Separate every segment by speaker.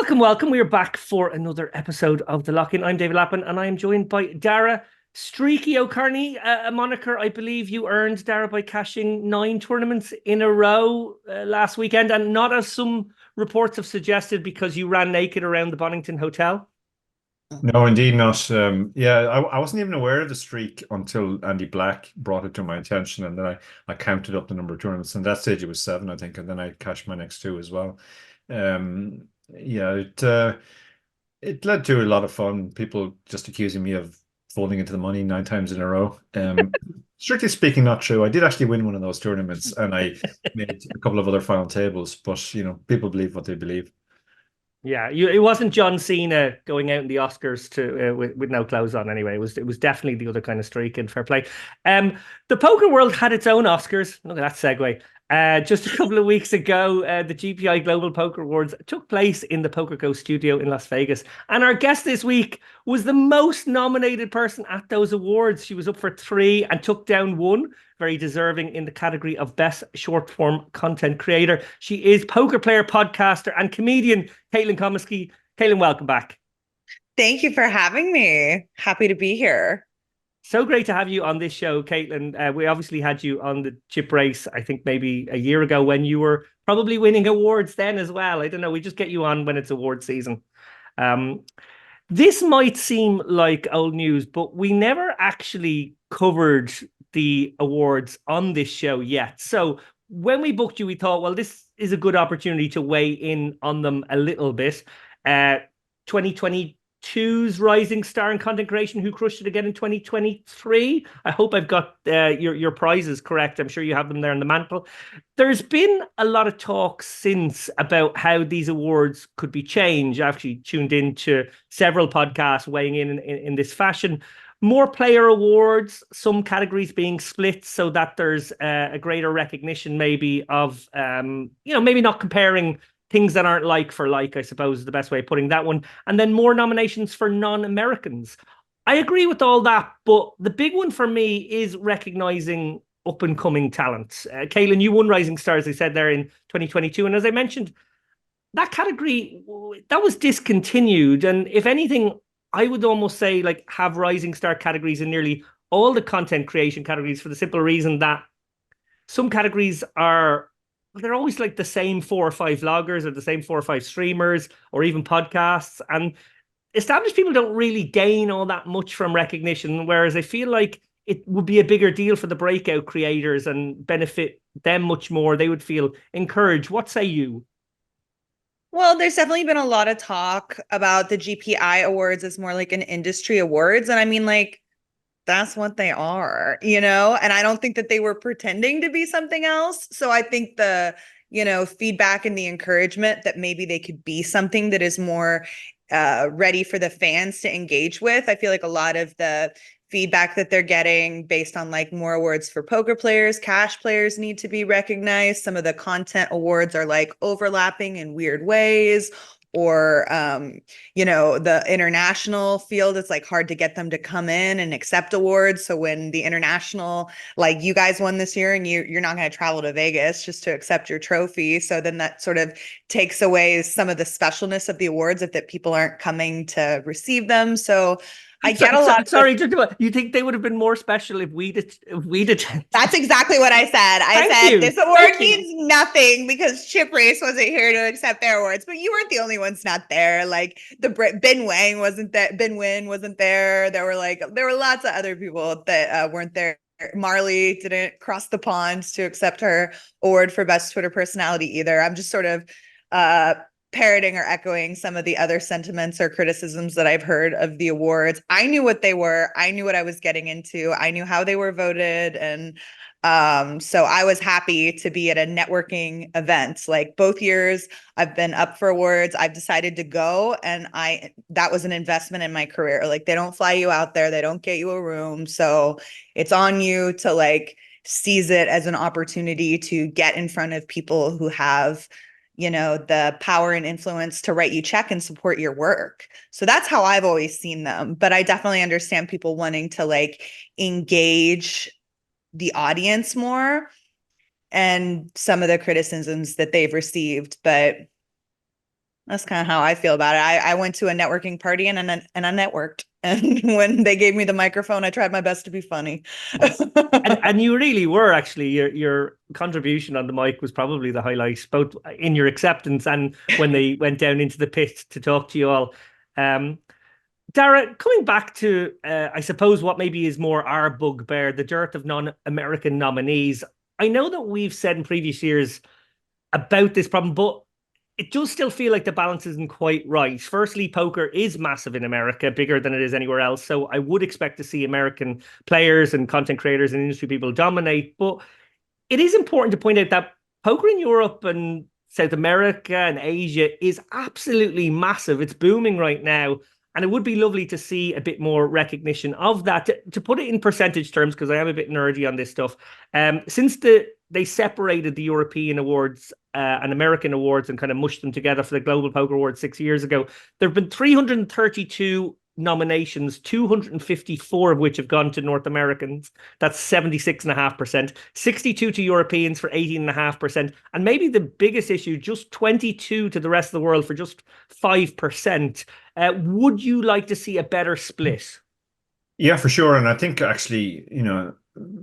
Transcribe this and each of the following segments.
Speaker 1: Welcome, welcome. We are back for another episode of The Lock-In. I'm David Lappin, and I am joined by Dara, Streaky O'Carney, a moniker I believe you earned, Dara, by cashing 9 tournaments in a row last weekend, and not as some reports have suggested because you ran naked around the Bonnington hotel.
Speaker 2: No, indeed not. I wasn't even aware of the streak until Andy Black brought it to my attention, and then I counted up the number of tournaments. And that stage it was 7, I think, and then I cashed my next 2 as well. Yeah, it led to a lot of fun. People just accusing me of folding into the money 9 times in a row. Strictly speaking, not true. I did actually win one of those tournaments, and I made a couple of other final tables. But people believe what they believe.
Speaker 1: Yeah, it wasn't John Cena going out in the Oscars to with no clothes on. Anyway, it was definitely the other kind of streak. And fair play. The poker world had its own Oscars. Look at that segue. Just a couple of weeks ago, the GPI Global Poker Awards took place in the PokerGo studio in Las Vegas. And our guest this week was the most nominated person at those awards. She was up for 3 and took down 1. Very deserving in the category of Best Short Form Content Creator. She is poker player, podcaster, and comedian Caitlin Comeskey. Caitlin, welcome back.
Speaker 3: Thank you for having me. Happy to be here.
Speaker 1: So great to have you on this show, Caitlin. We obviously had you on the chip race, I think maybe a year ago when you were probably winning awards then as well. I don't know. We just get you on when it's award season. This might seem like old news, but we never actually covered the awards on this show yet. So when we booked you, we thought, well, this is a good opportunity to weigh in on them a little bit. 2022's Rising Star in Content Creation, who crushed it again in 2023. I hope I've got your prizes correct. I'm sure you have them there on the mantle. There's been a lot of talk since about how these awards could be changed. I actually tuned into several podcasts weighing in this fashion. More player awards, some categories being split so that there's a greater recognition maybe of, maybe not comparing things that aren't like for like, I suppose is the best way of putting that one. And then more nominations for non-Americans. I agree with all that, but the big one for me is recognizing up and coming talent. Caitlin, you won Rising Stars, I said there in 2022. And as I mentioned, that category, that was discontinued. And if anything, I would almost say like have Rising Star categories in nearly all the content creation categories for the simple reason that some categories they're always like the same 4 or 5 vloggers or the same 4 or 5 streamers or even podcasts. And established people don't really gain all that much from recognition. Whereas I feel like it would be a bigger deal for the breakout creators and benefit them much more. They would feel encouraged. What say you?
Speaker 3: Well, there's definitely been a lot of talk about the GPI awards as more like an industry awards. And I mean, like, that's what they are, and I don't think that they were pretending to be something else. So I think the, feedback and the encouragement that maybe they could be something that is more ready for the fans to engage with. I feel like a lot of the feedback that they're getting based on like more awards for poker players, cash players need to be recognized. Some of the content awards are like overlapping in weird ways, or the international field, it's like hard to get them to come in and accept awards. So when the international, like you guys won this year and you're not going to travel to Vegas just to accept your trophy. So then that sort of takes away some of the specialness of the awards if that people aren't coming to receive them. So I get a lot.
Speaker 1: Sorry, you think they would have been more special if we did?
Speaker 3: That's exactly what I said. I said this award means nothing because Chip Race wasn't here to accept their awards, but you weren't the only ones not there. Like Ben Wang wasn't there. Ben Nguyen wasn't there. There were lots of other people that weren't there. Marley didn't cross the pond to accept her award for best Twitter personality either. I'm just sort of parroting or echoing some of the other sentiments or criticisms that I've heard of the awards. I knew what they were. I knew what I was getting into. I knew how they were voted. And so I was happy to be at a networking event. Like both years I've been up for awards. I've decided to go, and that was an investment in my career. Like they don't fly you out there. They don't get you a room. So it's on you to like seize it as an opportunity to get in front of people who have the power and influence to write you check and support your work. So that's how I've always seen them. But I definitely understand people wanting to like engage the audience more and some of the criticisms that they've received. But That's kind of how I feel about it. I went to a networking party and I networked. And when they gave me the microphone, I tried my best to be funny.
Speaker 1: And you really were, actually. Your contribution on the mic was probably the highlight, both in your acceptance and when they went down into the pit to talk to you all. Dara, coming back to, I suppose, what maybe is more our bugbear, the dearth of non-American nominees. I know that we've said in previous years about this problem, but it does still feel like the balance isn't quite right. Firstly, poker is massive in America, bigger than it is anywhere else. So I would expect to see American players and content creators and industry people dominate. But it is important to point out that poker in Europe and South America and Asia is absolutely massive. It's booming right now. And it would be lovely to see a bit more recognition of that. To put it in percentage terms, because I am a bit nerdy on this stuff, since they separated the European awards and American awards and kind of mushed them together for the Global Poker Awards 6 years ago, there have been 332 nominations, 254 of which have gone to North Americans. That's 76.5%, 62 to Europeans for 18.5%, and maybe the biggest issue, just 22 to the rest of the world for just 5%. Would you like to see a better split?
Speaker 2: Yeah, for sure. And I think actually,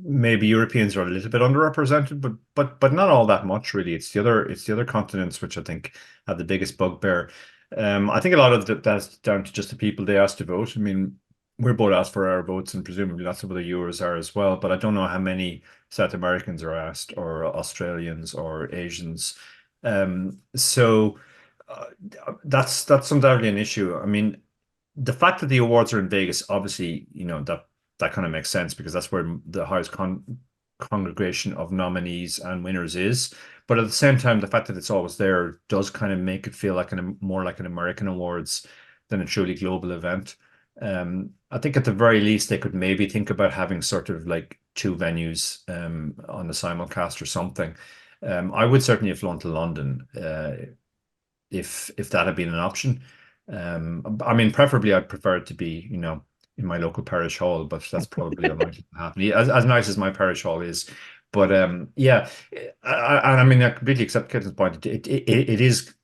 Speaker 2: maybe Europeans are a little bit underrepresented, but not all that much really. It's the other continents which I think have the biggest bugbear. I think a lot of that's down to just the people they asked to vote. I mean, we're both asked for our votes, and presumably lots of other Euros are as well. But I don't know how many South Americans are asked, or Australians, or Asians. So that's undoubtedly an issue. I mean, the fact that the awards are in Vegas, obviously, that kind of makes sense because that's where the highest congregation of nominees and winners is. But at the same time, the fact that it's always there does kind of make it feel like more like an American awards than a truly global event. I think at the very least they could maybe think about having sort of like two venues on the simulcast or something. I would certainly have flown to London if that had been an option. I mean, preferably I'd prefer it to be, in my local parish hall, but that's probably unlikely to happen. As nice as my parish hall is, but yeah, I mean, I completely accept Caitlin's point. It is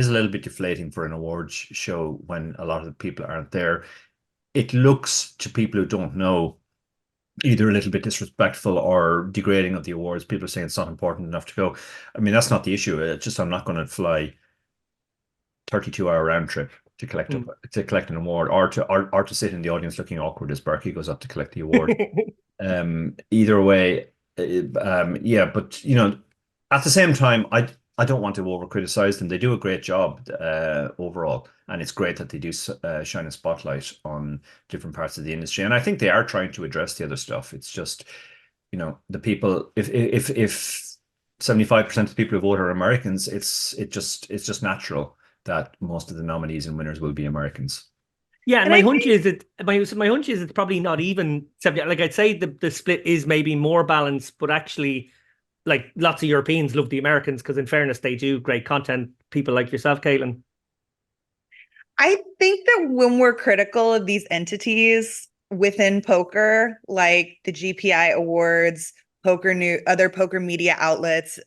Speaker 2: a little bit deflating for an awards show when a lot of the people aren't there. It looks to people who don't know either a little bit disrespectful or degrading of the awards. People are saying it's not important enough to go. I mean, that's not the issue. It's just I'm not going to fly 32-hour round trip to collect an award, or to sit in the audience looking awkward as Berkey goes up to collect the award. Either way, yeah. But at the same time, I don't want to over criticize them. They do a great job overall, and it's great that they do shine a spotlight on different parts of the industry. And I think they are trying to address the other stuff. It's just the people. If 75% of the people who vote are Americans, it's just natural that most of the nominees and winners will be Americans.
Speaker 1: Yeah, and my hunch is it's probably not even 70. Like I'd say the split is maybe more balanced, but actually, like lots of Europeans love the Americans because, in fairness, they do great content. People like yourself, Caitlin.
Speaker 3: I think that when we're critical of these entities within poker, like the GPI awards, other poker media outlets,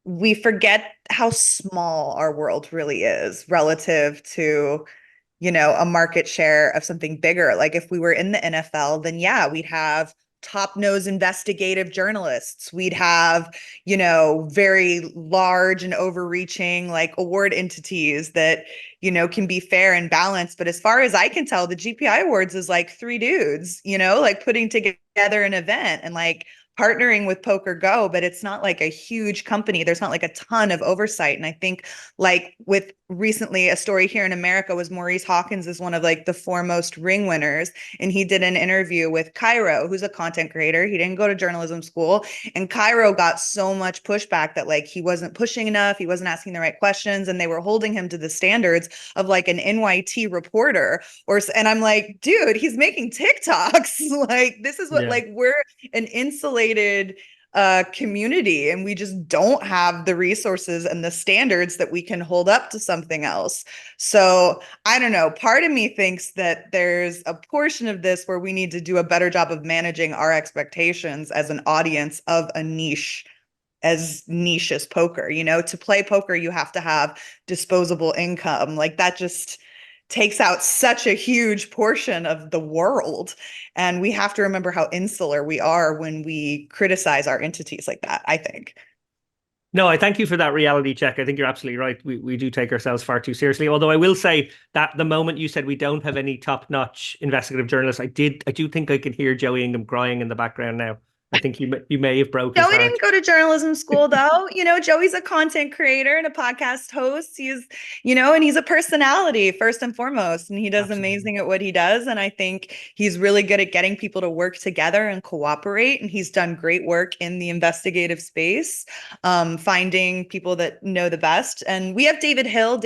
Speaker 3: we forget how small our world really is relative to, a market share of something bigger. Like if we were in the NFL, then yeah, we'd have top-nose investigative journalists. We'd have, very large and overreaching like award entities that, can be fair and balanced. But as far as I can tell, the GPI awards is like three dudes, like putting together an event and like partnering with Poker Go, but it's not like a huge company. There's not like a ton of oversight. And I think like with recently a story here in America was Maurice Hawkins is one of like the foremost ring winners. And he did an interview with Cairo, who's a content creator. He didn't go to journalism school. And Cairo got so much pushback that like he wasn't pushing enough. He wasn't asking the right questions. And they were holding him to the standards of like an NYT reporter. And I'm like, dude, he's making TikToks. Like this is what like we're an insulated community, and we just don't have the resources and the standards that we can hold up to something else. So I don't know. Part of me thinks that there's a portion of this where we need to do a better job of managing our expectations as an audience of a niche as niche as poker. You know, to play poker, you have to have disposable income. Like that just takes out such a huge portion of the world. And we have to remember how insular we are when we criticize our entities like that, I think.
Speaker 1: No, I thank you for that reality check. I think you're absolutely right. We do take ourselves far too seriously. Although I will say that the moment you said we don't have any top-notch investigative journalists, I do think I can hear Joey Ingham crying in the background now. I think you may have broke his
Speaker 3: Joey
Speaker 1: heart.
Speaker 3: didn't go to journalism school though. You know, Joey's a content creator and a podcast host. He's, you know, and he's a personality first and foremost, and he does amazing at what he does. And I think he's really good at getting people to work together and cooperate. And he's done great work in the investigative space, finding people that know the best. And we have David Hill,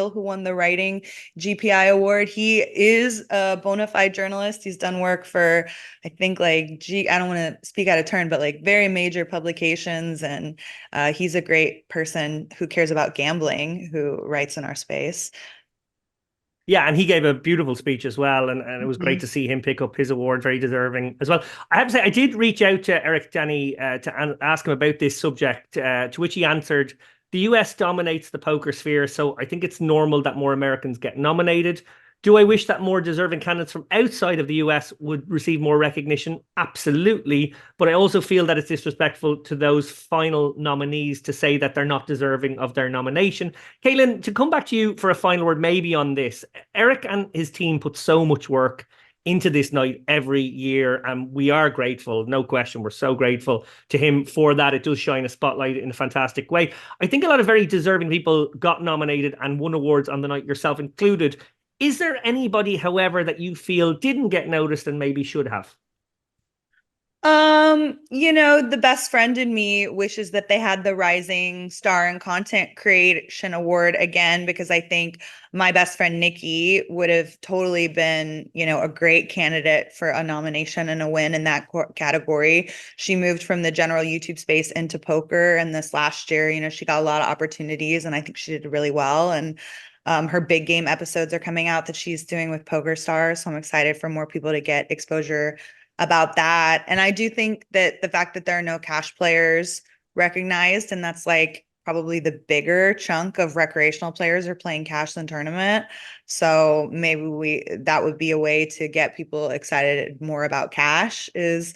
Speaker 3: who won the writing GPI award. He is a bona fide journalist. He's done work for, I think, like, I don't want to speak out of turn, but like very major publications. And he's a great person who cares about gambling, who writes in our space.
Speaker 1: Yeah, and he gave a beautiful speech as well. And it was great to see him pick up his award, very deserving as well. I have to say, I did reach out to Eric Denny to ask him about this subject, to which he answered, the US dominates the poker sphere, so I think it's normal that more Americans get nominated. Do I wish that more deserving candidates from outside of the US would receive more recognition? Absolutely. But I also feel that it's disrespectful to those final nominees to say that they're not deserving of their nomination. Caitlin, to come back to you for a final word maybe on this, Eric and his team put so much work into this night every year, and we are grateful, no question. We're so grateful to him for that. It does shine a spotlight in a fantastic way. I think a lot of very deserving people got nominated and won awards on the night, yourself included. Is there anybody, however, that you feel didn't get noticed and maybe should have?
Speaker 3: You know, the best friend in me wishes that they had the Rising Star in Content Creation Award again, because I think my best friend Nikki would have totally been, you know, a great candidate for a nomination and a win in that category. She moved from the general YouTube space into poker, and this last year, you know, she got a lot of opportunities, and I think she did really well. And her big game episodes are coming out that she's doing with Poker Stars, so I'm excited for more people to get exposure about that. And I do think that the fact that there are no cash players recognized, and that's like probably the bigger chunk of recreational players are playing cash than tournament. So maybe that would be a way to get people excited more about cash, is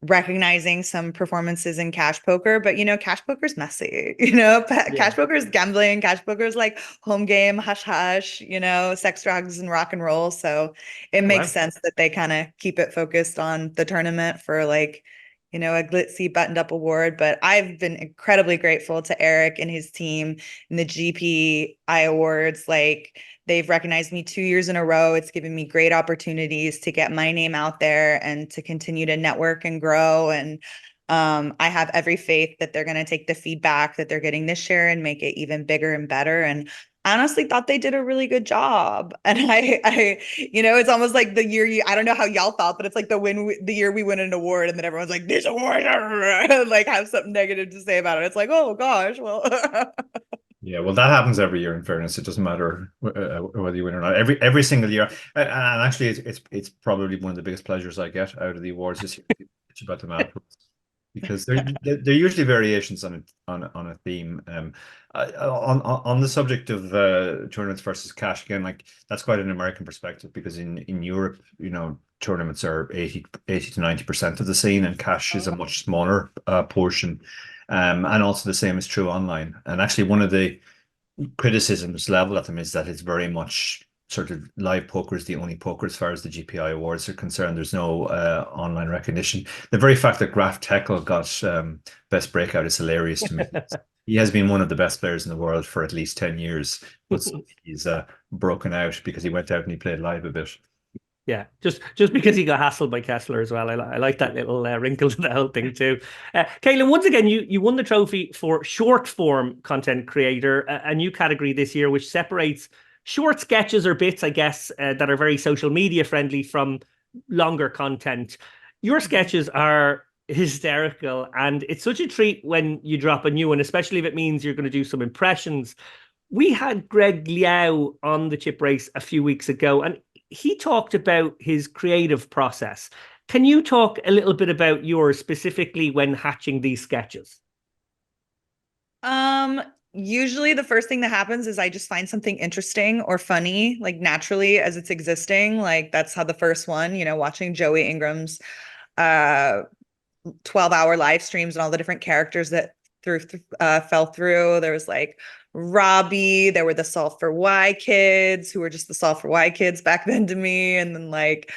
Speaker 3: recognizing some performances in cash poker. But you know, cash poker is messy. You know, cash poker is gambling. Cash poker is like home game, hush hush, you know, sex, drugs, and rock and roll. So it makes sense that they kind of keep it focused on the tournament for, like, you know, a glitzy buttoned up award. But I've been incredibly grateful to Eric and his team in the GPI awards. Like, they've recognized me 2 years in a row. It's given me great opportunities to get my name out there and to continue to network and grow. And I have every faith that they're going to take the feedback that they're getting this year and make it even bigger and better. And I honestly thought they did a really good job. And I, you know, it's almost like the year I don't know how y'all thought, but it's like the year we win an award, and then everyone's like, this award, like have something negative to say about it. It's like, oh gosh, well.
Speaker 2: Yeah, well, that happens every year. In fairness, it doesn't matter whether you win or not. Every single year, and actually, it's probably one of the biggest pleasures I get out of the awards this year. It's about them afterwards, because they're usually variations on a theme. On the subject of tournaments versus cash, again, like that's quite an American perspective, because in Europe, you know, tournaments are 80 to 90% of the scene, and cash is a much smaller portion. And also the same is true online. And actually, one of the criticisms leveled at them is that it's very much sort of live poker is the only poker as far as the GPI awards are concerned. There's no online recognition. The very fact that Graf Tekel got best breakout is hilarious to me. He has been one of the best players in the world for at least 10 years, but he's broken out because he went out and he played live a bit.
Speaker 1: Yeah, just because he got hassled by Kessler as well. I like that little wrinkle to the whole thing too. Caitlin, once again, you won the trophy for short form content creator, a new category this year, which separates short sketches or bits, I guess, that are very social media friendly from longer content. Your sketches are hysterical, and it's such a treat when you drop a new one, especially if it means you're going to do some impressions. We had Greg Liao on the Chip Race a few weeks ago, and he talked about his creative process. Can you talk a little bit about yours, specifically when hatching these sketches?
Speaker 3: Usually the first thing that happens is I just find something interesting or funny, like naturally as it's existing. Like that's how the first one, watching Joey Ingram's 12-hour live streams and all the different characters that fell through. There was like Robbie, there were the Solve for Why kids who were just the Solve for Why kids back then to me. And then like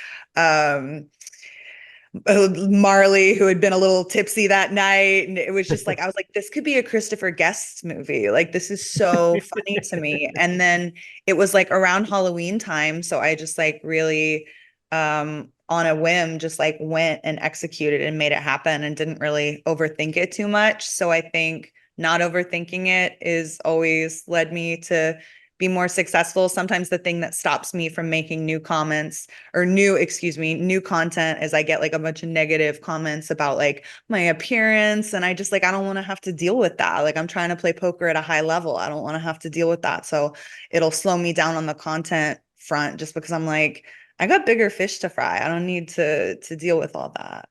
Speaker 3: Marley, who had been a little tipsy that night. And it was just like, I was like, this could be a Christopher Guest movie. Like, this is so funny to me. And then it was like around Halloween time. So I just like really, on a whim, just like went and executed and made it happen and didn't really overthink it too much. So I think not overthinking it is always led me to be more successful. Sometimes the thing that stops me from making new content is I get like a bunch of negative comments about like my appearance. And I just like, I don't want to have to deal with that. Like I'm trying to play poker at a high level. I don't want to have to deal with that. So it'll slow me down on the content front just because I'm like, I got bigger fish to fry. I don't need to deal with all that.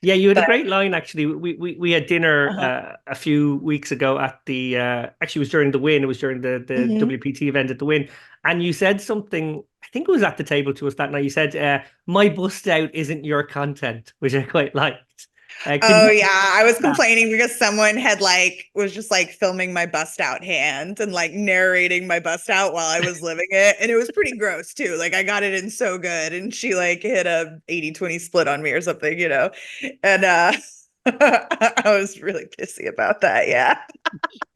Speaker 1: Yeah, you had a great line, actually. We had dinner a few weeks ago at the, actually it was during the Win, it was during the WPT event at the Win. And you said something, I think it was at the table to us that night. You said, my bust out isn't your content, which I quite liked.
Speaker 3: I was complaining because someone had was just like filming my bust out hand and like narrating my bust out while I was living it. And it was pretty gross too. Like I got it in so good and she like hit a 80-20 split on me or something, and I was really pissy about that. Yeah.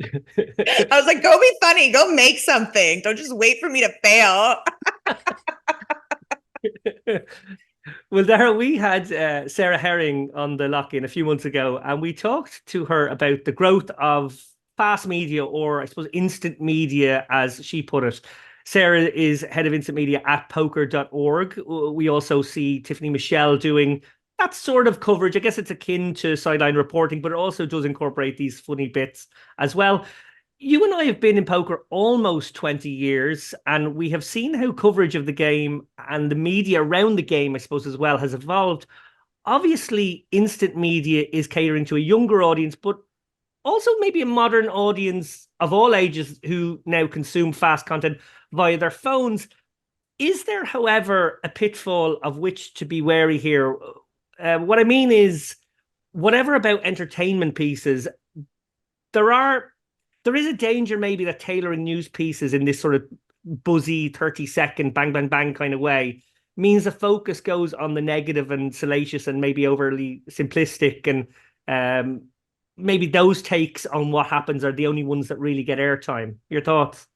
Speaker 3: I was like, go be funny, go make something. Don't just wait for me to fail.
Speaker 1: Well, Dara, we had Sarah Herring on the lock-in a few months ago, and we talked to her about the growth of fast media, or I suppose instant media, as she put it. Sarah is head of instant media at poker.org. We also see Tiffany Michelle doing that sort of coverage. I guess it's akin to sideline reporting, but it also does incorporate these funny bits as well. You and I have been in poker almost 20 years, and we have seen how coverage of the game and the media around the game, I suppose, as well, has evolved. Obviously, instant media is catering to a younger audience, but also maybe a modern audience of all ages who now consume fast content via their phones. Is there, however, a pitfall of which to be wary here? What I mean is, whatever about entertainment pieces, there is a danger maybe that tailoring news pieces in this sort of buzzy 30-second bang, bang, bang kind of way means the focus goes on the negative and salacious and maybe overly simplistic. And maybe those takes on what happens are the only ones that really get airtime. Your thoughts?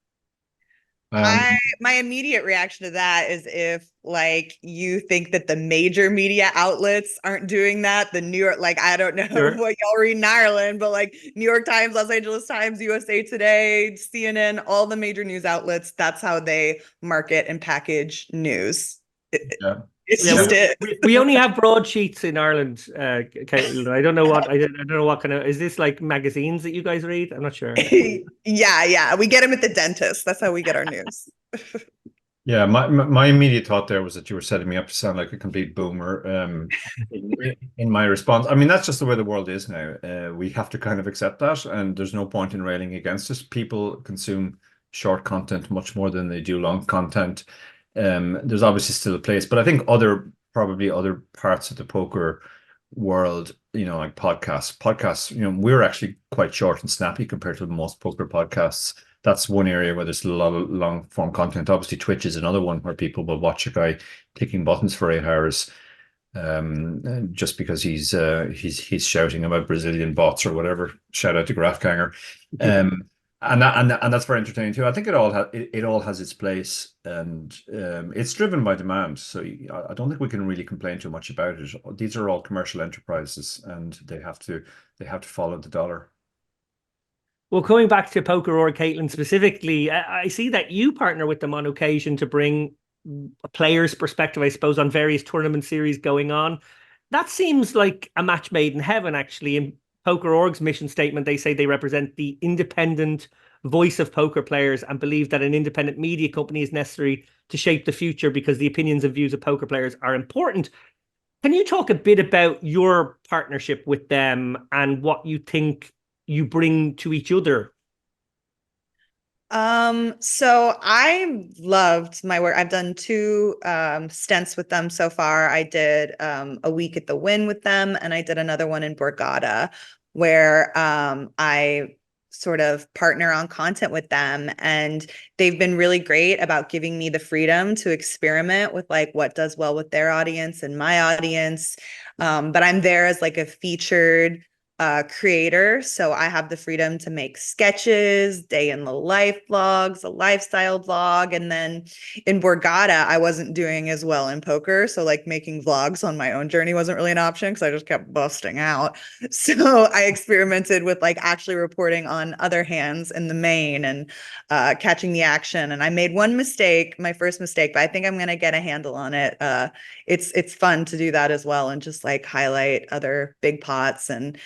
Speaker 3: My immediate reaction to that is if like you think that the major media outlets aren't doing that, the New York, like I don't know what y'all read in Ireland, but like New York Times, Los Angeles Times, USA Today, CNN, all the major news outlets, that's how they market and package news. It's just it.
Speaker 1: We only have broadsheets in Ireland, Caitlin. I don't know what kind of, is this like magazines that you guys read? I'm not sure.
Speaker 3: Yeah. We get them at the dentist. That's how we get our news.
Speaker 2: Yeah, my immediate thought there was that you were setting me up to sound like a complete boomer in my response. I mean, that's just the way the world is now. We have to kind of accept that, and there's no point in railing against it. People consume short content much more than they do long content. There's obviously still a place, but I think probably other parts of the poker world, like podcasts, we're actually quite short and snappy compared to most poker podcasts. That's one area where there's a lot of long form content. Obviously Twitch is another one where people will watch a guy clicking buttons for 8 hours just because he's shouting about Brazilian bots or whatever. Shout out to Grafganger. And that's very entertaining too. I think it all has its place, and it's driven by demand. So I don't think we can really complain too much about it. These are all commercial enterprises, and they have to follow the dollar.
Speaker 1: Well, coming back to poker or Caitlin specifically, I see that you partner with them on occasion to bring a player's perspective, I suppose, on various tournament series going on. That seems like a match made in heaven, actually. In Poker.org's mission statement, they say they represent the independent voice of poker players and believe that an independent media company is necessary to shape the future because the opinions and views of poker players are important. Can you talk a bit about your partnership with them and what you think you bring to each other?
Speaker 3: So I loved my work. I've done 2 stints with them so far. I did a week at the Win with them, and I did another one in Borgata, where I sort of partner on content with them, and they've been really great about giving me the freedom to experiment with like what does well with their audience and my audience. But I'm there as like a featured creator, so I have the freedom to make sketches, day in the life vlogs, a lifestyle vlog, and then in Borgata I wasn't doing as well in poker, so like making vlogs on my own journey wasn't really an option because I just kept busting out. So I experimented with like actually reporting on other hands in the main and catching the action, and I made one mistake, my first mistake, but I think I'm gonna get a handle on it. It's fun to do that as well and just like highlight other big pots and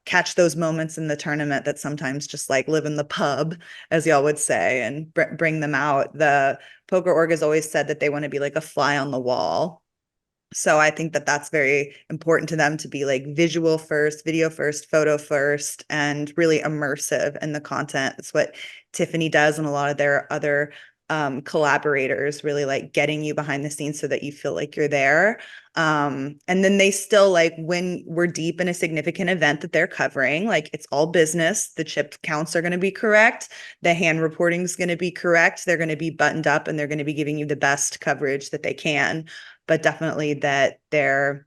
Speaker 3: catch those moments in the tournament that sometimes just like live in the pub, as y'all would say, and bring them out. The poker org has always said that they want to be like a fly on the wall. So I think that that's very important to them, to be like visual first, video first, photo first, and really immersive in the content. It's what Tiffany does and a lot of their other collaborators, really like getting you behind the scenes so that you feel like you're there. And then they still like, when we're deep in a significant event that they're covering, like it's all business. The chip counts are going to be correct. The hand reporting is going to be correct. They're going to be buttoned up and they're going to be giving you the best coverage that they can. But definitely that they're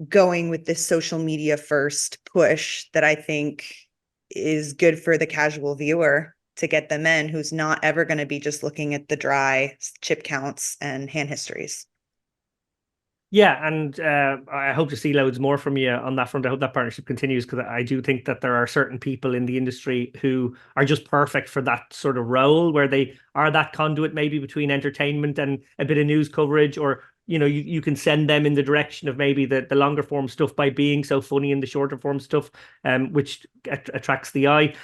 Speaker 3: going with this social media first push that I think is good for the casual viewer, to get them in, who's not ever going to be just looking at the dry chip counts and hand histories.
Speaker 1: Yeah, and I hope to see loads more from you on that front. I hope that partnership continues, because I do think that there are certain people in the industry who are just perfect for that sort of role, where they are that conduit maybe between entertainment and a bit of news coverage, or you can send them in the direction of maybe the longer form stuff by being so funny in the shorter form stuff, which attracts the eye.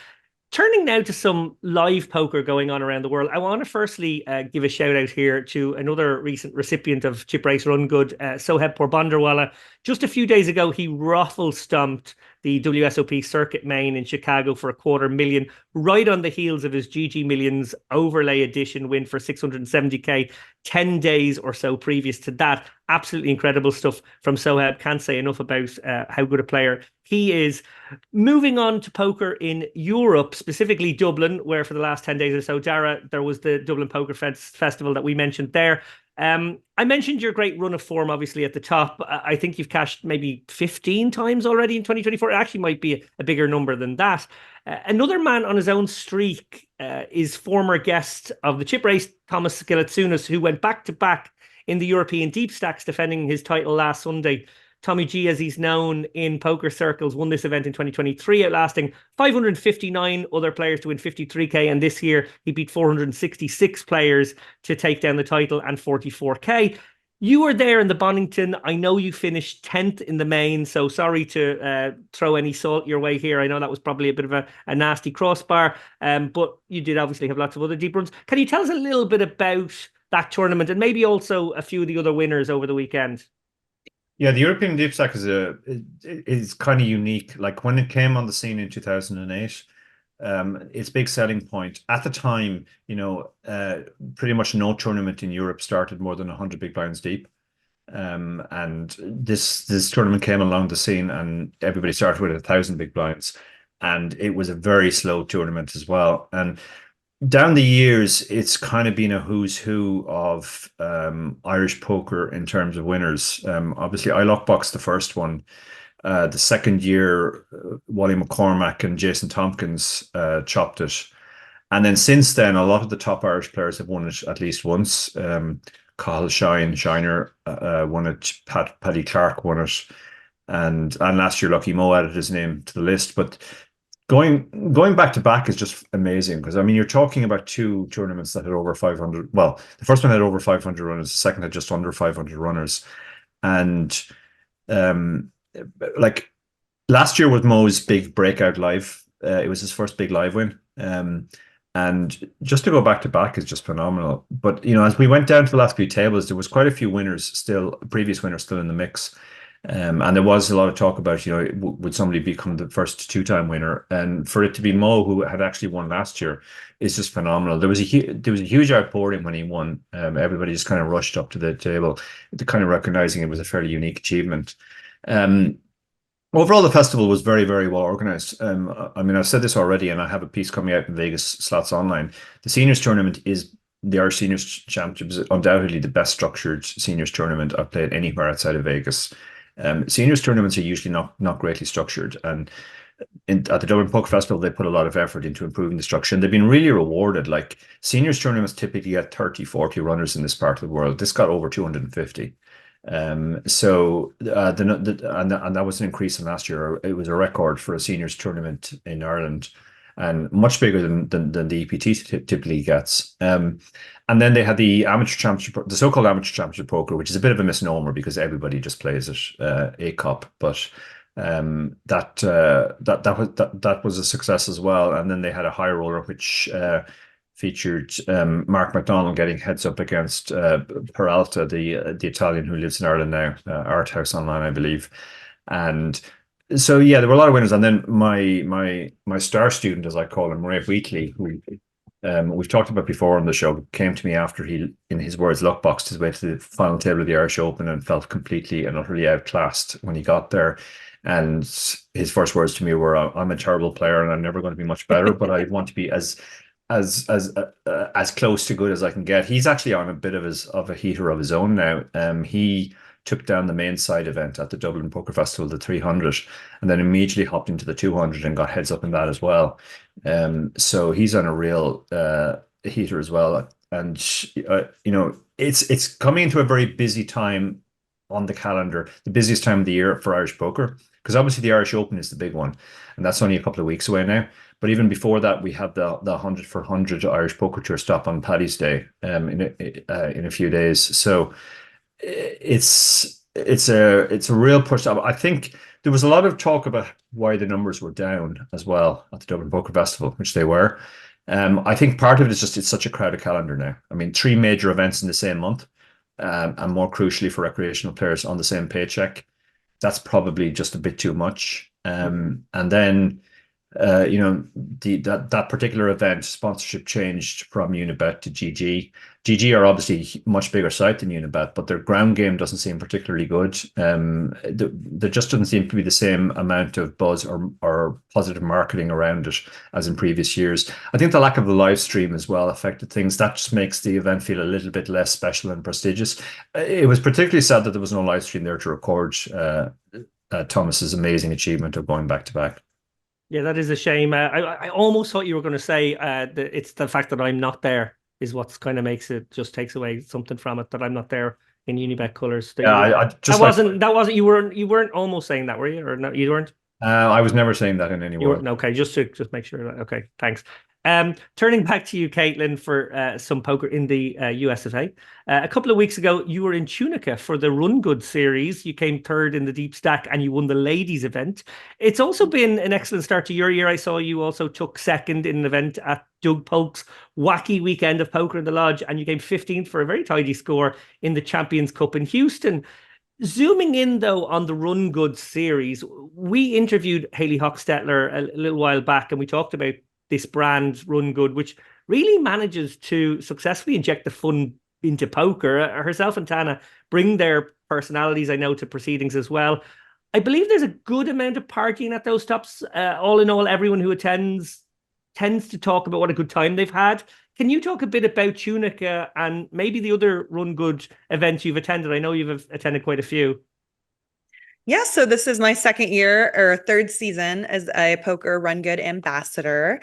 Speaker 1: Turning now to some live poker going on around the world, I want to firstly give a shout out here to another recent recipient of Chip Race Run Good, Soheb Porbandawala. Just a few days ago, he ruffle stomped the WSOP Circuit Main in Chicago for $250,000, right on the heels of his GG Millions Overlay Edition win for $670K 10 days or so previous to that. Absolutely incredible stuff from Soheb. Can't say enough about how good a player he is. Moving on to poker in Europe, specifically Dublin, where for the last 10 days or so, Dara, there was the Dublin Poker Festival that we mentioned there. I mentioned your great run of form, obviously, at the top. I think you've cashed maybe 15 times already in 2024. It actually might be a bigger number than that. Another man on his own streak is former guest of the Chip Race, Thomas Skilatsunas, who went back-to-back in the European Deep Stacks, defending his title last Sunday. Tommy G, as he's known in poker circles, won this event in 2023, outlasting 559 other players to win 53K. And this year, he beat 466 players to take down the title and 44K. You were there in the Bonnington. I know you finished 10th in the main, so sorry to throw any salt your way here. I know that was probably a bit of a nasty crossbar, but you did obviously have lots of other deep runs. Can you tell us a little bit about that tournament and maybe also a few of the other winners over the weekend?
Speaker 2: Yeah, the European Deep Stack is kind of unique. Like when it came on the scene in 2008, its big selling point at the time, pretty much no tournament in Europe started more than 100 big blinds deep. And this tournament came along the scene, and everybody started with 1,000 big blinds, and it was a very slow tournament as well. And down the years, it's kind of been a who's who of Irish poker in terms of winners. Obviously, I lockboxed the first one. The second year, Wally McCormack and Jason Tompkins chopped it. And then since then, a lot of the top Irish players have won it at least once. Cathal Shiner won it. Paddy Clark won it. And last year, Lucky Mo added his name to the list. But going back to back is just amazing, because I mean, you're talking about 2 tournaments that had over 500. Well, the first one had over 500 runners, the second had just under 500 runners. And like last year was Mo's big breakout live. It was his first big live win. And And just to go back to back is just phenomenal. But, you know, as we went down to the last few tables, there was quite a few winners still, previous winners still in the mix. And there was a lot of talk about, you know, would somebody become the first two-time winner? And for it to be Mo, who had actually won last year, is just phenomenal. There was a huge outpouring when he won. Everybody just kind of rushed up to the table, kind of recognizing it was a fairly unique achievement. Overall, the festival was very, very well organized. I mean, I've said this already, and I have a piece coming out in Vegas Slots Online. The seniors tournament is the Irish Seniors Championship is undoubtedly the best structured seniors tournament I've played anywhere outside of Vegas. Seniors tournaments are usually not greatly structured, and at the Dublin Poker Festival, they put a lot of effort into improving the structure, and they've been really rewarded. Like seniors tournaments typically get 30, 40 runners in this part of the world. This got over 250. And that was an increase in last year. It was a record for a seniors tournament in Ireland, and much bigger than the EPT typically gets. And then they had the amateur championship, the so-called amateur championship poker, which is a bit of a misnomer because everybody just plays it a cup. But that was a success as well. And then they had a high roller, which featured Mark McDonald getting heads up against Peralta, the Italian who lives in Ireland now, Art House Online, I believe. And so yeah, there were a lot of winners. And then my star student, as I call him, Ray Wheatley, who we've talked about before on the show, came to me after he, in his words, luckboxed his way to the final table of the Irish Open and felt completely and utterly outclassed when he got there. And his first words to me were, "I'm a terrible player and I'm never going to be much better, but I want to be as close to good as I can get." He's actually on a bit of a heater of his own now. He took down the main side event at the Dublin Poker Festival, the 300, and then immediately hopped into the 200 and got heads up in that as well. So he's on a real heater as well. And you know, it's coming into a very busy time on the calendar, the busiest time of the year for Irish poker, because obviously the Irish Open is the big one, and that's only a couple of weeks away now. But even before that, we have the 100 for 100 Irish Poker Tour stop on Paddy's Day in a few days. So it's a real push. I think there was a lot of talk about why the numbers were down as well at the Dublin Poker Festival, which they were. I think part of it is just it's such a crowded calendar now. I mean, 3 major events in the same month, and more crucially for recreational players on the same paycheck. That's probably just a bit too much. And then you know, that particular event sponsorship changed from Unibet to GG. GG are obviously a much bigger site than Unibet, but their ground game doesn't seem particularly good. There just doesn't seem to be the same amount of buzz or positive marketing around it as in previous years. I think the lack of the live stream as well affected things. That just makes the event feel a little bit less special and prestigious. It was particularly sad that there was no live stream there to record Thomas's amazing achievement of going back to back.
Speaker 1: Yeah, that is a shame. I almost thought you were going to say that it's the fact that I'm not there is what's kind of makes it, just takes away something from it, that I'm not there in Unibet colours.
Speaker 2: Yeah,
Speaker 1: that wasn't you weren't almost saying that, were you? Or no, you weren't?
Speaker 2: I was never saying that in any way.
Speaker 1: Okay, just make sure. Okay, thanks. Turning back to you, Caitlin, for some poker in the USFA. A couple of weeks ago, you were in Tunica for the Run Good series. You came third in the deep stack and you won the ladies event. It's also been an excellent start to your year. I saw you also took second in an event at Doug Polk's wacky weekend of poker in the lodge, and you came 15th for a very tidy score in the Champions Cup in Houston. Zooming in, though, on the Run Good series, we interviewed Hayley Hochstetler a little while back, and we talked about this brand, Run Good, which really manages to successfully inject the fun into poker. Herself and Tana bring their personalities, I know, to proceedings as well. I believe there's a good amount of partying at those stops. All in all, everyone who attends tends to talk about what a good time they've had. Can you talk a bit about Tunica and maybe the other Run Good events you've attended? I know you've attended quite a few.
Speaker 3: Yeah, so this is my second year or third season as a poker Run Good ambassador.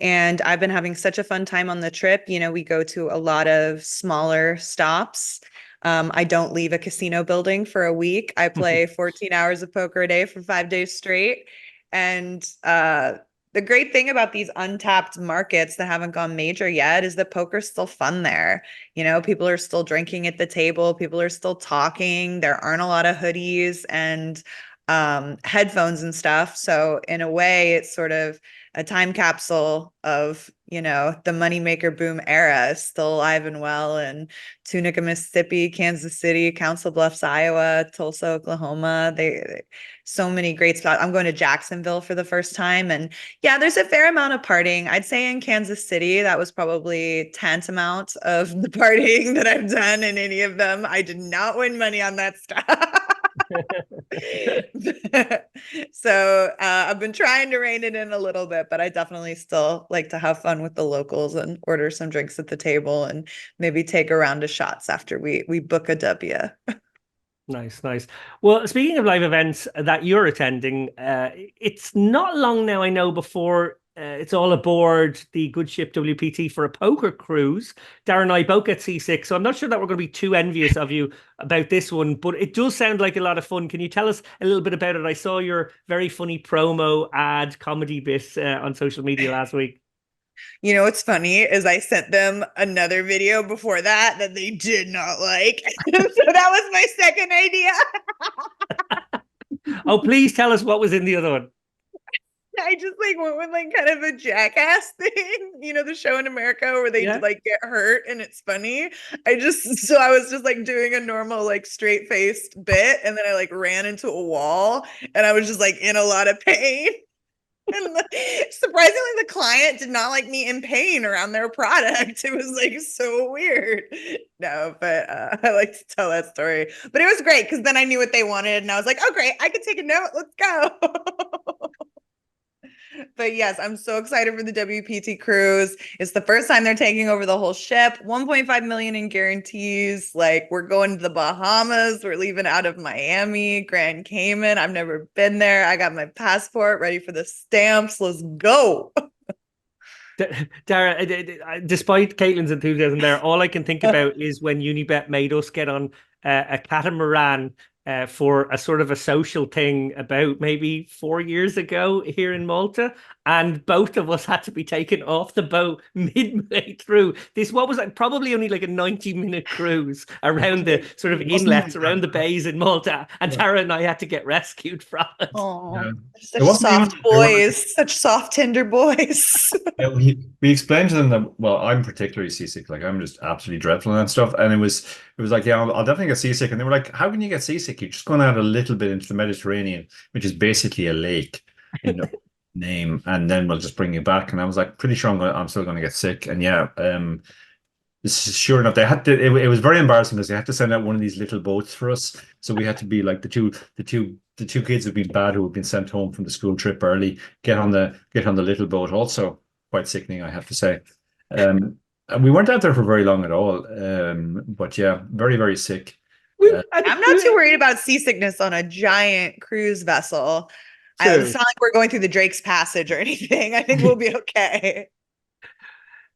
Speaker 3: And I've been having such a fun time on the trip. You know, we go to a lot of smaller stops. I don't leave a casino building for a week. I play 14 hours of poker a day for 5 days straight. And the great thing about these untapped markets that haven't gone major yet is that poker's still fun there. You know, people are still drinking at the table. People are still talking. There aren't a lot of hoodies. And headphones and stuff. So in a way, it's sort of a time capsule of, you know, the moneymaker boom era is still alive and well in Tunica, Mississippi, Kansas City, Council Bluffs, Iowa, Tulsa, Oklahoma. They so many great spots. I'm going to Jacksonville for the first time. And yeah, there's a fair amount of partying. I'd say in Kansas City, that was probably tantamount of the partying that I've done in any of them. I did not win money on that stuff. So I've been trying to rein it in a little bit, but I definitely still like to have fun with the locals and order some drinks at the table and maybe take a round of shots after we book a W.
Speaker 1: Nice, nice. Well, speaking of live events that you're attending, it's not long now, I know, before it's all aboard the good ship WPT for a poker cruise. Dara and I both get seasick, so I'm not sure that we're going to be too envious of you about this one, but it does sound like a lot of fun. Can you tell us a little bit about it? I saw your very funny promo ad comedy bit on social media last week.
Speaker 3: You know what's funny is I sent them another video before that they did not like. So that was my second idea.
Speaker 1: Oh, please tell us what was in the other one.
Speaker 3: I just like went with like kind of a Jackass thing, you know, the show in America where they like get hurt and it's funny. I was just like doing a normal like straight faced bit, and then I like ran into a wall and I was just like in a lot of pain. And surprisingly, the client did not like me in pain around their product. It was like so weird. No, but I like to tell that story. But it was great because then I knew what they wanted and I was like, oh, great. I could take a note. Let's go. But yes, I'm so excited for the WPT cruise. It's the first time they're taking over the whole ship. 1.5 million in guarantees. Like, we're going to the Bahamas. We're leaving out of Miami, Grand Cayman. I've never been there. I got my passport ready for the stamps. Let's go.
Speaker 1: Dara, despite Caitlin's enthusiasm there, all I can think about is when Unibet made us get on a catamaran for a sort of a social thing about maybe 4 years ago here in Malta, and both of us had to be taken off the boat midway through this. What was probably only like a 90-minute cruise around the sort of inlets around the bays in Malta, and Tara and I had to get rescued from it.
Speaker 3: Oh, such soft boys, such soft, tender boys.
Speaker 2: Yeah, we explained to them that, well, I'm particularly seasick. Like, I'm just absolutely dreadful and stuff. And it was like, yeah, I'll definitely get seasick. And they were like, how can you get seasick? You're just going out a little bit into the Mediterranean, which is basically a lake, you know, name, and then we'll just bring you back. And I was like, pretty sure I'm still going to get sick. And yeah, sure enough, they had to. It was very embarrassing because they had to send out one of these little boats for us. So we had to be like the two kids who've been bad, who have been sent home from the school trip early, get on the little boat. Also quite sickening, I have to say. And we weren't out there for very long at all. But yeah, very, very sick.
Speaker 3: I'm not too worried about seasickness on a giant cruise vessel. It's not like we're going through the Drake's Passage or anything. I think we'll be okay.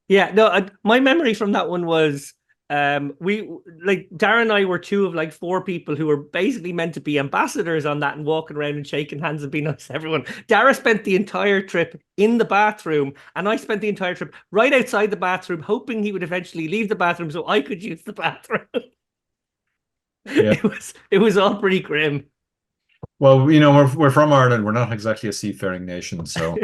Speaker 1: Yeah, no, my memory from that one was we, like, Dara and I were two of like 4 people who were basically meant to be ambassadors on that and walking around and shaking hands and being nice to everyone. Dara spent the entire trip in the bathroom, and I spent the entire trip right outside the bathroom, hoping he would eventually leave the bathroom so I could use the bathroom. Yeah. It was all pretty grim.
Speaker 2: Well, you know, we're from Ireland. We're not exactly a seafaring nation, so.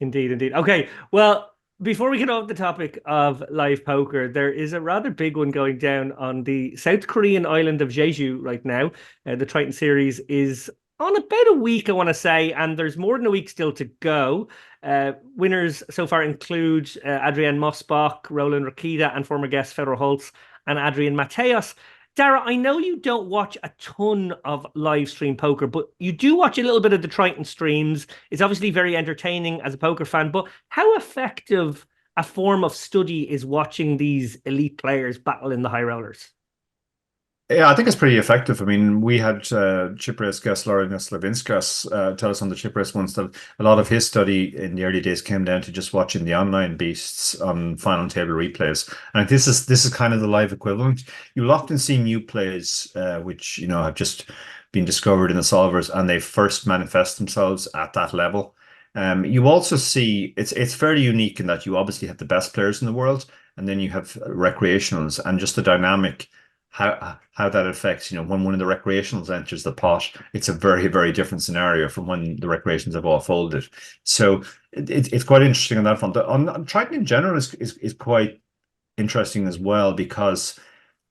Speaker 1: Indeed. Okay, well, before we get off the topic of live poker, there is a rather big one going down on the South Korean island of Jeju right now. The Triton Series is on about a week, I want to say, and there's more than a week still to go. Winners so far include Adrian Mosbach, Roland Rakita, and former guest Fedor Holtz and Adrian Mateos. Dara, I know you don't watch a ton of live stream poker, but you do watch a little bit of the Triton streams. It's obviously very entertaining as a poker fan, but how effective a form of study is watching these elite players battle in the high rollers?
Speaker 2: Yeah, I think it's pretty effective. I mean, we had chip race guest Laurinus Slavinskas tell us on the chip race once that a lot of his study in the early days came down to just watching the online beasts on final table replays. And this is kind of the live equivalent. You'll often see new plays which, you know, have just been discovered in the solvers, and they first manifest themselves at that level. You also see it's fairly unique in that you obviously have the best players in the world, and then you have recreationals, and just the dynamic how that affects, you know, when one of the recreationals enters the pot, it's a very, very different scenario from when the recreations have all folded. So it's quite interesting on that front. On Triton in general is quite interesting as well, because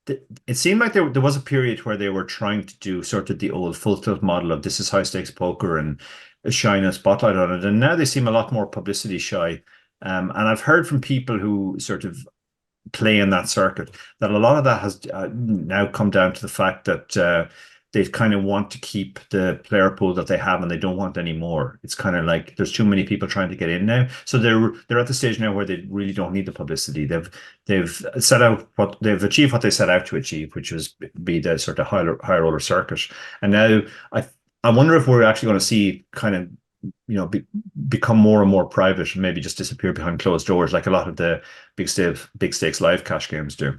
Speaker 2: it seemed like there was a period where they were trying to do sort of the old full tilt model of this is high stakes poker and shine a spotlight on it, and now they seem a lot more publicity shy. And I've heard from people who sort of play in that circuit that a lot of that has now come down to the fact that they kind of want to keep the player pool that they have, and they don't want any more. It's kind of like there's too many people trying to get in now, so they're at the stage now where they really don't need the publicity. They've set out what they've achieved, what they set out to achieve, which was be the sort of high roller circuit. And now I wonder if we're actually going to see kind of, you know, become more and more private and maybe just disappear behind closed doors, like a lot of the big stakes live cash games do.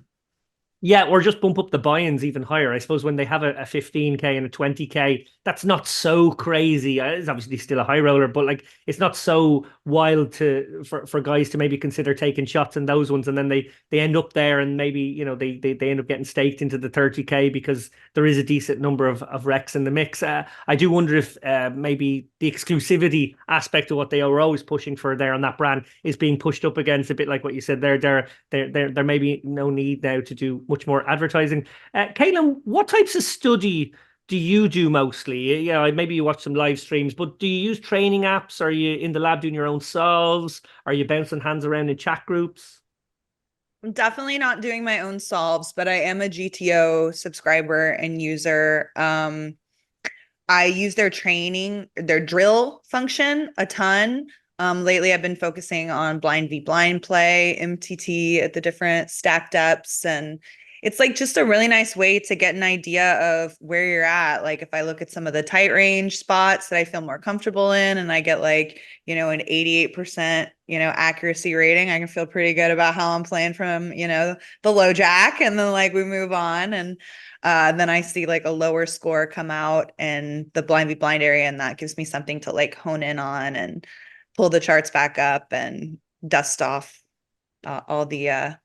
Speaker 1: Yeah, or just bump up the buy-ins even higher. I suppose when they have a 15K and a 20K, that's not so crazy. It's obviously still a high roller, but like it's not so wild for guys to maybe consider taking shots in those ones, and then they end up there, and maybe, you know, they end up getting staked into the 30K because there is a decent number of recs in the mix. I do wonder if maybe the exclusivity aspect of what they were always pushing for there on that brand is being pushed up against, a bit like what you said there, Dara. There may be no need now to do much more advertising. Caitlin, what types of study do you do mostly? You know, maybe you watch some live streams, but do you use training apps? Are you in the lab doing your own solves? Are you bouncing hands around in chat groups?
Speaker 3: I'm definitely not doing my own solves, but I am a GTO subscriber and user. I use their drill function a ton. Lately, I've been focusing on blind v blind play, MTT at the different stack depths, and it's like just a really nice way to get an idea of where you're at. Like if I look at some of the tight range spots that I feel more comfortable in, and I get like, you know, an 88%, you know, accuracy rating, I can feel pretty good about how I'm playing from, you know, the low jack, and then like we move on, and then I see like a lower score come out in the blind v blind area, and that gives me something to like hone in on and pull the charts back up and dust off all the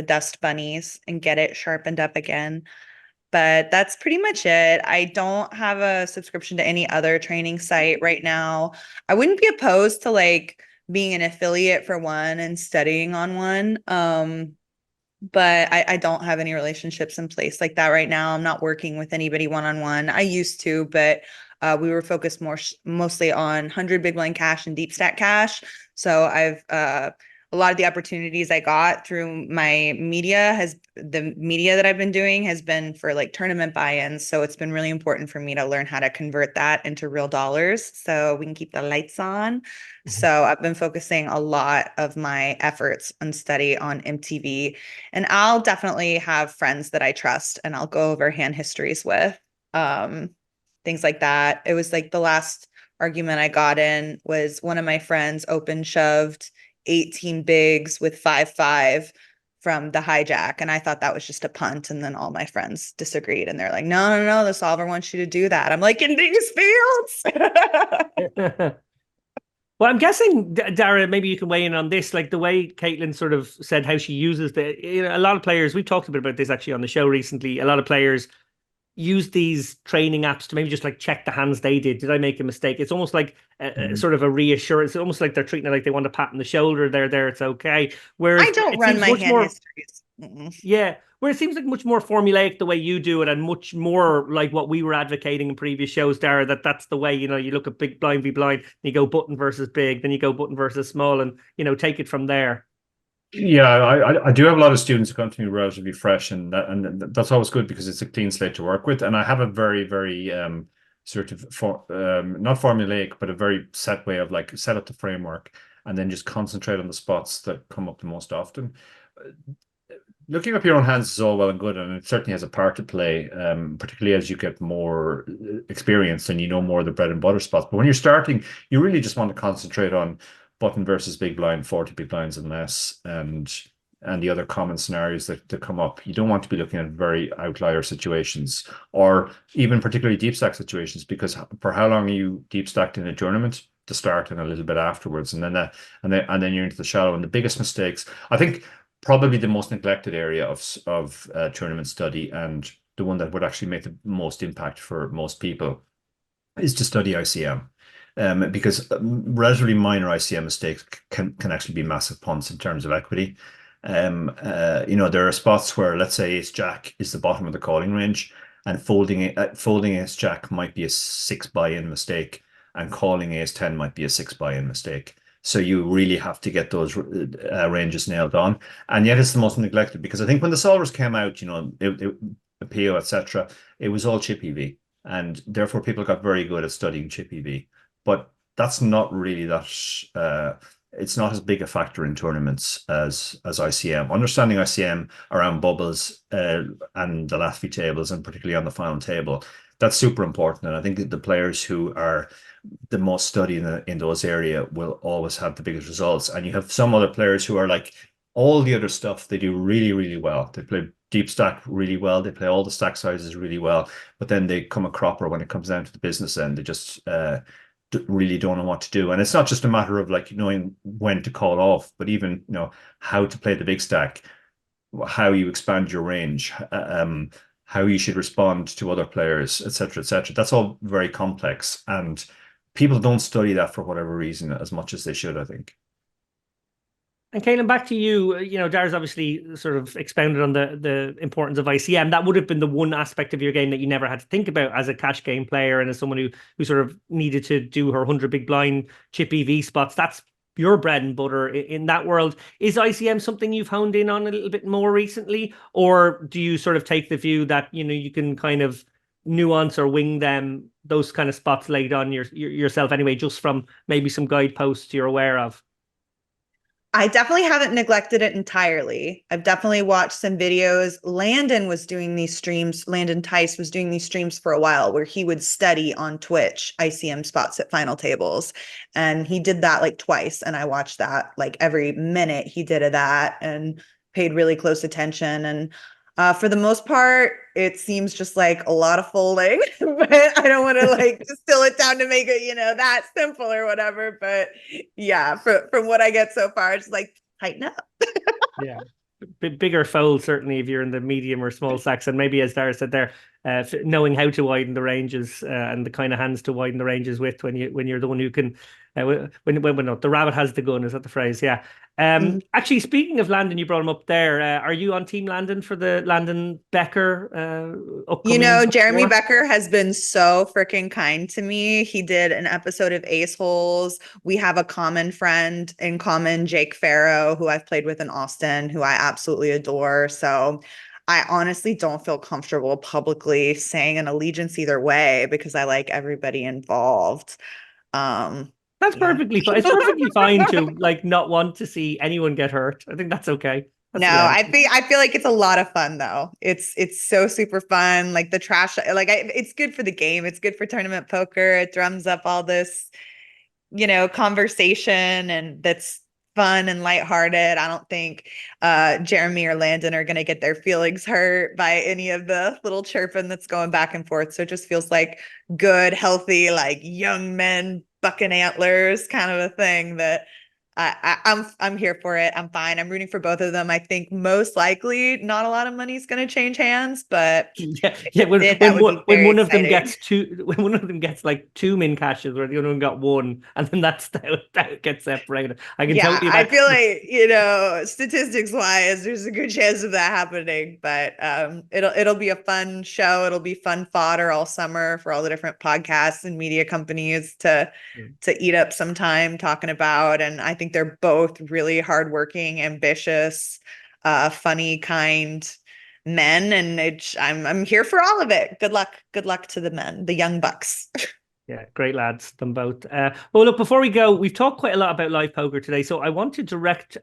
Speaker 3: dust bunnies and get it sharpened up again. But that's pretty much it. I don't have a subscription to any other training site right now. I wouldn't be opposed to like being an affiliate for one and studying on one. But I don't have any relationships in place like that right now. I'm not working with anybody one-on-one. I used to, but we were focused mostly on 100 big blind cash and deep stack cash. So I've a lot of the opportunities I got through my the media that I've been doing has been for like tournament buy-ins. So it's been really important for me to learn how to convert that into real dollars so we can keep the lights on. Mm-hmm. So I've been focusing a lot of my efforts and study on MTV, and I'll definitely have friends that I trust and I'll go over hand histories with, things like that. It was like the last argument I got in was one of my friends open shoved 18 bigs with 5-5 from the hijack, and I thought that was just a punt, and then all my friends disagreed, and they're like, no, the solver wants you to do that. I'm like, in these fields.
Speaker 1: Well, I'm guessing, Dara, maybe you can weigh in on this, like the way Caitlin sort of said how she uses a lot of players, we've talked a bit about this actually on the show recently, a lot of players use these training apps to maybe just like check the hands they did. Did I make a mistake? It's almost like sort of a reassurance. It's almost like they're treating it like they want a pat on the shoulder. They're there. It's okay. Whereas
Speaker 3: I don't run my hand histories.
Speaker 1: Yeah. Where it seems like much more formulaic the way you do it, and much more like what we were advocating in previous shows, Dara, that's the way, you know, you look at big blind v blind, and you go button versus big, then you go button versus small, and, you know, take it from there.
Speaker 2: Yeah, I do have a lot of students who come to me relatively fresh, and that's always good because it's a clean slate to work with. And I have a very, very sort of not formulaic, but a very set way of like set up the framework and then just concentrate on the spots that come up the most often. Looking up your own hands is all well and good, and it certainly has a part to play, particularly as you get more experience and you know more of the bread and butter spots. But when you're starting, you really just want to concentrate on button versus big blind, 40 big blinds and less, and the other common scenarios that come up. You don't want to be looking at very outlier situations, or even particularly deep stack situations, because for how long are you deep stacked in a tournament? The start and a little bit afterwards, and then you're into the shallow. And the biggest mistakes, I think, probably the most neglected area of tournament study, and the one that would actually make the most impact for most people, is to study ICM. Because relatively minor ICM mistakes can actually be massive punts in terms of equity. There are spots where, let's say, ace jack is the bottom of the calling range, and folding ace jack might be a 6 buy-in mistake, and calling ace 10 might be a 6 buy-in mistake. So you really have to get those ranges nailed on. And yet it's the most neglected, because I think when the solvers came out, PO, etc., it was all chip EV. And therefore people got very good at studying chip EV. But that's not really that, it's not as big a factor in tournaments as ICM. Understanding ICM around bubbles and the last few tables, and particularly on the final table, that's super important. And I think that the players who are the most studied in those areas will always have the biggest results. And you have some other players who are like, all the other stuff they do really, really well. They play deep stack really well. They play all the stack sizes really well. But then they come a cropper when it comes down to the business end. They just really don't know what to do. And it's not just a matter of like knowing when to call off, but even how to play the big stack, how you expand your range, how you should respond to other players, etc., etc. That's all very complex, and people don't study that for whatever reason as much as they should, I think.
Speaker 1: And Caitlin, back to you. Dara's obviously sort of expounded on the importance of ICM. That would have been the one aspect of your game that you never had to think about as a cash game player, and as someone who sort of needed to do her 100 big blind chip EV spots. That's your bread and butter in that world. Is ICM something you've honed in on a little bit more recently, or do you sort of take the view that you can kind of nuance or wing those kind of spots laid on yourself anyway, just from maybe some guideposts you're aware of?
Speaker 3: I definitely haven't neglected it entirely. I've definitely watched some videos. Landon Tice was doing these streams for a while where he would study on Twitch ICM spots at final tables. And he did that like twice. And I watched that like every minute he did of that and paid really close attention. And for the most part, it seems just like a lot of folding, but I don't want to like distill it down to make it, that simple or whatever. But yeah, from what I get so far, it's like tighten up.
Speaker 1: Yeah. Bigger fold, certainly, if you're in the medium or small stacks. And maybe, as Dara said there, knowing how to widen the ranges and the kind of hands to widen the ranges with when you're the one who can, when the rabbit has the gun, is that the phrase? Yeah. Actually, speaking of Landon, you brought him up there. Are you on Team Landon for the Landon Becker upcoming?
Speaker 3: Jeremy Becker has been so freaking kind to me. He did an episode of Ace Holes. We have a common friend in common, Jake Farrow, who I've played with in Austin, who I absolutely adore. So I honestly don't feel comfortable publicly saying an allegiance either way because I like everybody involved.
Speaker 1: That's perfectly fine. It's perfectly fine to like not want to see anyone get hurt. I think that's okay.
Speaker 3: I feel like it's a lot of fun though. It's so super fun. Like the trash, it's good for the game. It's good for tournament poker. It drums up all this, conversation, and that's fun and lighthearted. I don't think Jeremy or Landon are going to get their feelings hurt by any of the little chirping that's going back and forth. So it just feels like good, healthy, like young men bucking antlers kind of a thing that I'm here for it. I'm fine. I'm rooting for both of them. I think most likely not a lot of money is going to change hands, but
Speaker 1: when one of them gets like 2 min cashes, where the other one got 1, and then that's how it gets separated. I
Speaker 3: feel like statistics wise, there's a good chance of that happening. But it'll be a fun show. It'll be fun fodder all summer for all the different podcasts and media companies to eat up some time talking about. And I think they're both really hardworking, ambitious, funny, kind men, and I'm here for all of it. Good luck to the men, the young bucks.
Speaker 1: Yeah, great lads, them both. Well, look, before we go, we've talked quite a lot about live poker today, so I want to direct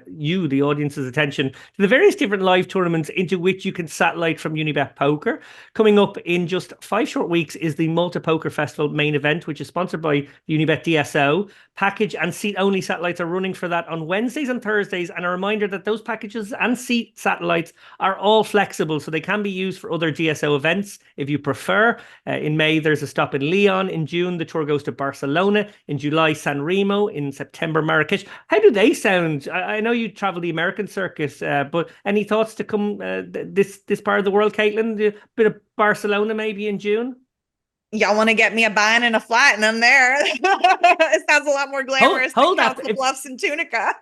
Speaker 1: you, the audience's attention, to the various different live tournaments into which you can satellite from Unibet Poker. Coming up in just 5 short weeks is the Malta Poker Festival main event, which is sponsored by Unibet DSO. package and seat only satellites are running for that on Wednesdays and Thursdays. And a reminder that those packages and seat satellites are all flexible, so they can be used for other GSO events if you prefer. In May, there's a stop in Leon. In June, the tour goes to Barcelona. In July, San Remo. In September, Marrakesh. How do they sound? I know you travel the American circuit, but any thoughts to come this part of the world, Caitlin? A bit of Barcelona maybe in June?
Speaker 3: Y'all want to get me a bun and a flat, and I'm there. It sounds a lot more glamorous than Council Bluffs and Tunica.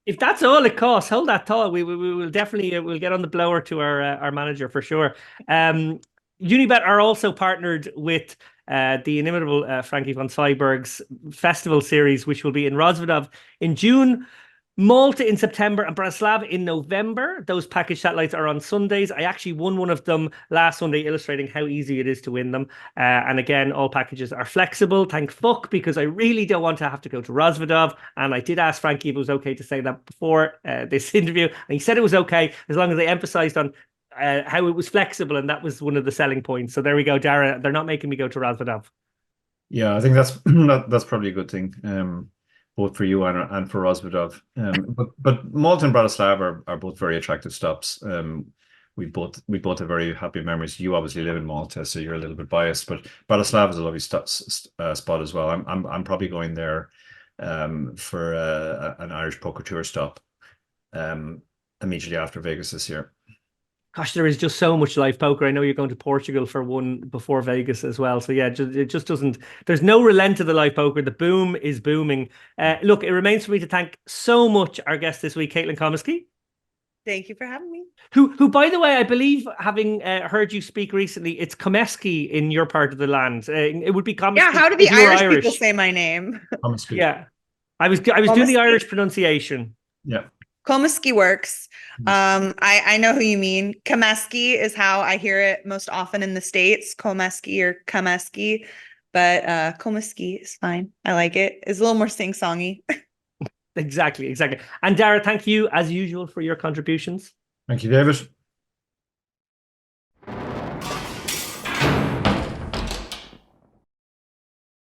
Speaker 1: If that's all it costs, hold that thought. We will definitely we'll get on the blower to our manager for sure. Unibet are also partnered with the inimitable Frankie von Zweiberg's festival series, which will be in Rozvadov in June, Malta in September, and Bratislava in November. Those package satellites are on Sundays. I actually won one of them last Sunday, illustrating how easy it is to win them. And again, all packages are flexible. Thank fuck, because I really don't want to have to go to Rozvadov. And I did ask Frankie if it was okay to say that before this interview, and he said it was okay as long as they emphasized on how it was flexible, and that was one of the selling points. So there we go, Dara. They're not making me go to Rozvadov.
Speaker 2: Yeah, I think that's that's probably a good thing. Both for you and for Rozvadov. But Malta and Bratislava are both very attractive stops. We both have very happy memories. You obviously live in Malta, so you're a little bit biased, but Bratislava is a lovely spot as well. I'm probably going there for an Irish poker tour stop immediately after Vegas this year.
Speaker 1: Gosh, there is just so much live poker. I know you're going to Portugal for one before Vegas as well. So yeah, it just doesn't, there's no relent to the live poker. The boom is booming. Look, it remains for me to thank so much our guest this week, Caitlin Comeskey.
Speaker 3: Thank you for having me.
Speaker 1: Who, by the way, I believe, having heard you speak recently, it's Comeskey in your part of the land. It would be Comeskey.
Speaker 3: Yeah, how do the Irish people say my name?
Speaker 2: Comeskey.
Speaker 1: Yeah, I was doing the Irish pronunciation.
Speaker 2: Yeah.
Speaker 3: Comeskey works. I know who you mean. Comeskey is how I hear it most often in the States. Comeskey or Comeskey, but Comeskey is fine. I like it. It's a little more sing-songy.
Speaker 1: Exactly. And Dara, thank you as usual for your contributions.
Speaker 2: Thank you, David.